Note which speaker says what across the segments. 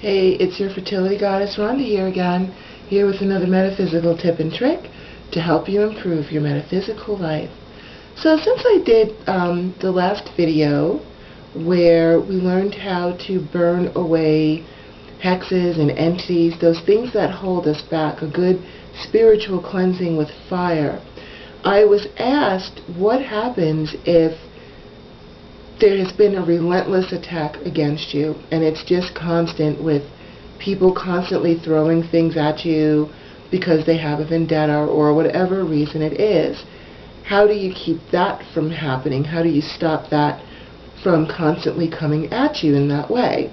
Speaker 1: Hey, it's your fertility goddess Rhonda here again, here with another metaphysical tip and trick to help you improve your metaphysical life. So since I did the last video where we learned how to burn away hexes and entities, those things that hold us back, a good spiritual cleansing with fire, I was asked what happens if there has been a relentless attack against you, and it's just constant, with people constantly throwing things at you because they have a vendetta or whatever reason it is. How do you keep that from happening? How do you stop that from constantly coming at you in that way?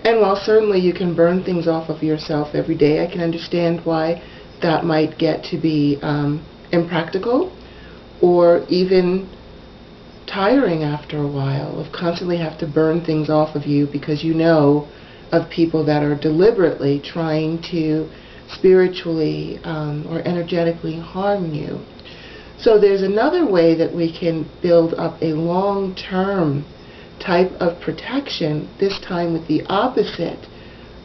Speaker 1: And while certainly you can burn things off of yourself every day, I can understand why that might get to be impractical or even tiring after a while, of constantly have to burn things off of you because you know of people that are deliberately trying to spiritually or energetically harm you. So there's another way that we can build up a long-term type of protection, this time with the opposite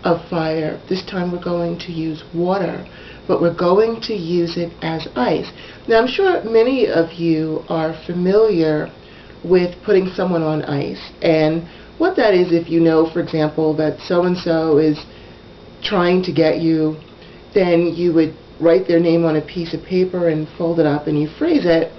Speaker 1: of fire. This time we're going to use water, but we're going to use it as ice. Now I'm sure many of you are familiar with putting someone on ice, and what that is, if you know, for example, that so-and-so is trying to get you, then you would write their name on a piece of paper and fold it up and you freeze it,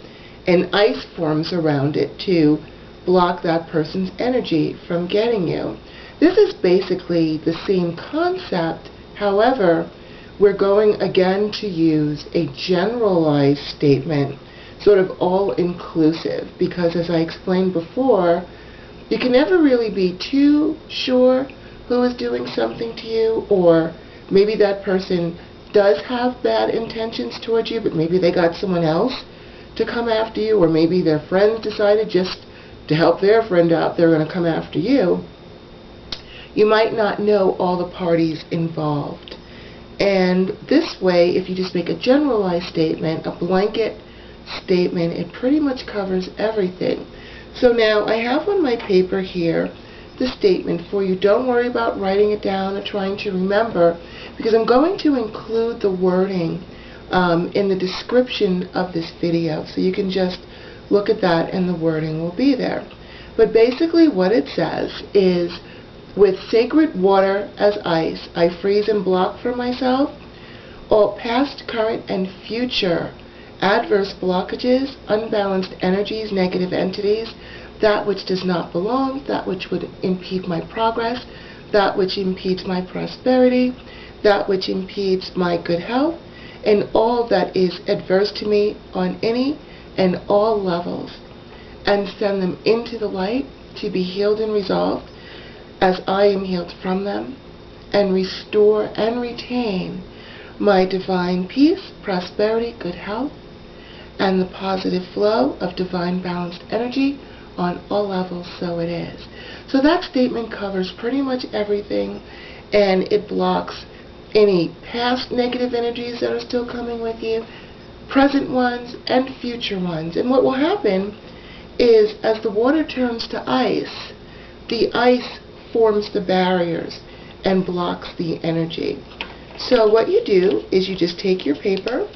Speaker 1: and ice forms around it to block that person's energy from getting you. This is basically the same concept. However, we're going again to use a generalized statement, sort of all-inclusive, because as I explained before, you can never really be too sure who is doing something to you, or maybe that person does have bad intentions towards you, but maybe they got someone else to come after you, or maybe their friends decided just to help their friend out, they're going to come after you. You might not know all the parties involved. And this way, if you just make a generalized statement, a blanket statement, it pretty much covers everything. So now I have on my paper here the statement for you. Don't worry about writing it down or trying to remember, because I'm going to include the wording in the description of this video, so you can just look at that and the wording will be there. But basically what it says is, with sacred water as ice, I freeze and block for myself all past, current, and future adverse blockages, unbalanced energies, negative entities, that which does not belong, that which would impede my progress, that which impedes my prosperity, that which impedes my good health, and all that is adverse to me on any and all levels, and send them into the light to be healed and resolved as I am healed from them, and restore and retain my divine peace, prosperity, good health, and the positive flow of divine balanced energy on all levels, so it is. So that statement covers pretty much everything, and it blocks any past negative energies that are still coming with you, present ones and future ones. And what will happen is, as the water turns to ice, the ice forms the barriers and blocks the energy. So what you do is you just take your paper,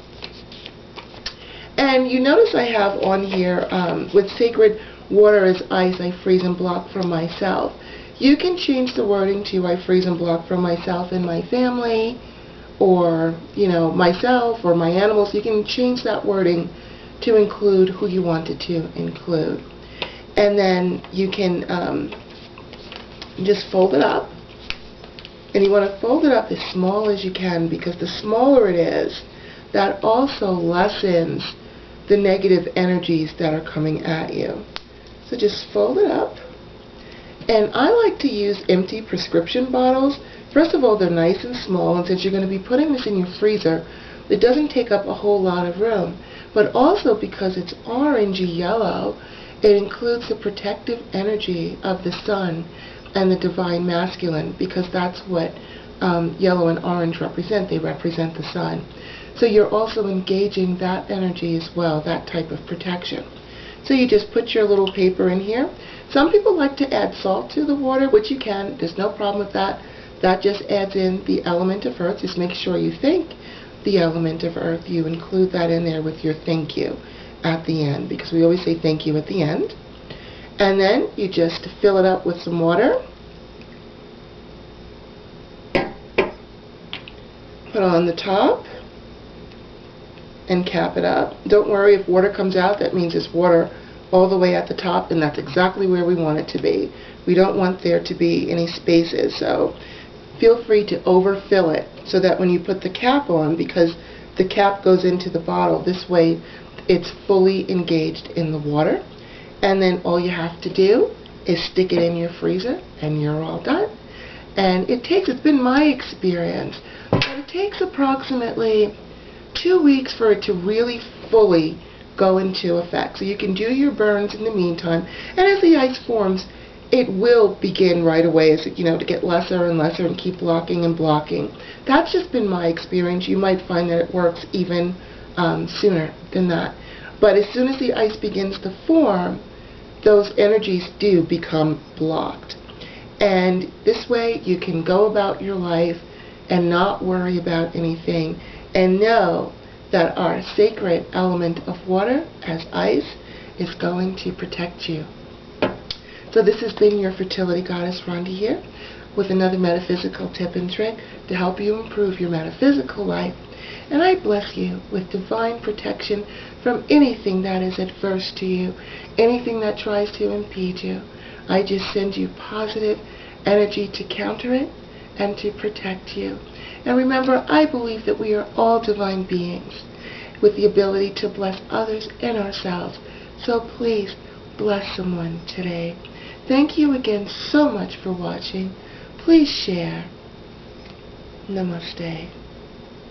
Speaker 1: and you notice I have on here, with sacred water as ice, I freeze and block from myself. You can change the wording to I freeze and block from myself and my family, or, you know, myself or my animals. You can change that wording to include who you want it to include. And then you can just fold it up. And you want to fold it up as small as you can, because the smaller it is, that also lessens the negative energies that are coming at you. So just fold it up. And I like to use empty prescription bottles. First of all, they're nice and small, and since you're going to be putting this in your freezer, it doesn't take up a whole lot of room. But also, because it's orangey yellow, it includes the protective energy of the sun and the divine masculine, because that's what yellow and orange represent. They represent the sun. So you're also engaging that energy as well, that type of protection. So you just put your little paper in here. Some people like to add salt to the water, which you can. There's no problem with that. That just adds in the element of earth. Just make sure you thank the element of earth. You include that in there with your thank you at the end, because we always say thank you at the end. And then you just fill it up with some water. Put on the top and cap it up. Don't worry if water comes out. That means it's water all the way at the top, and that's exactly where we want it to be. We don't want there to be any spaces, so feel free to overfill it so that when you put the cap on, because the cap goes into the bottle, this way it's fully engaged in the water, and then all you have to do is stick it in your freezer and you're all done. And it's been my experience, but it takes approximately 2 weeks for it to really fully go into effect. So you can do your burns in the meantime, and as the ice forms, it will begin right away, as to get lesser and lesser and keep blocking and blocking. That's just been my experience. You might find that it works even sooner than that. But as soon as the ice begins to form, those energies do become blocked. And this way you can go about your life and not worry about anything, and know that our sacred element of water, as ice, is going to protect you. So this has been your fertility goddess, Rhonda, here with another metaphysical tip and trick to help you improve your metaphysical life. And I bless you with divine protection from anything that is adverse to you, anything that tries to impede you. I just send you positive energy to counter it and to protect you. And remember, I believe that we are all divine beings with the ability to bless others and ourselves. So please bless someone today. Thank you again so much for watching. Please share. Namaste.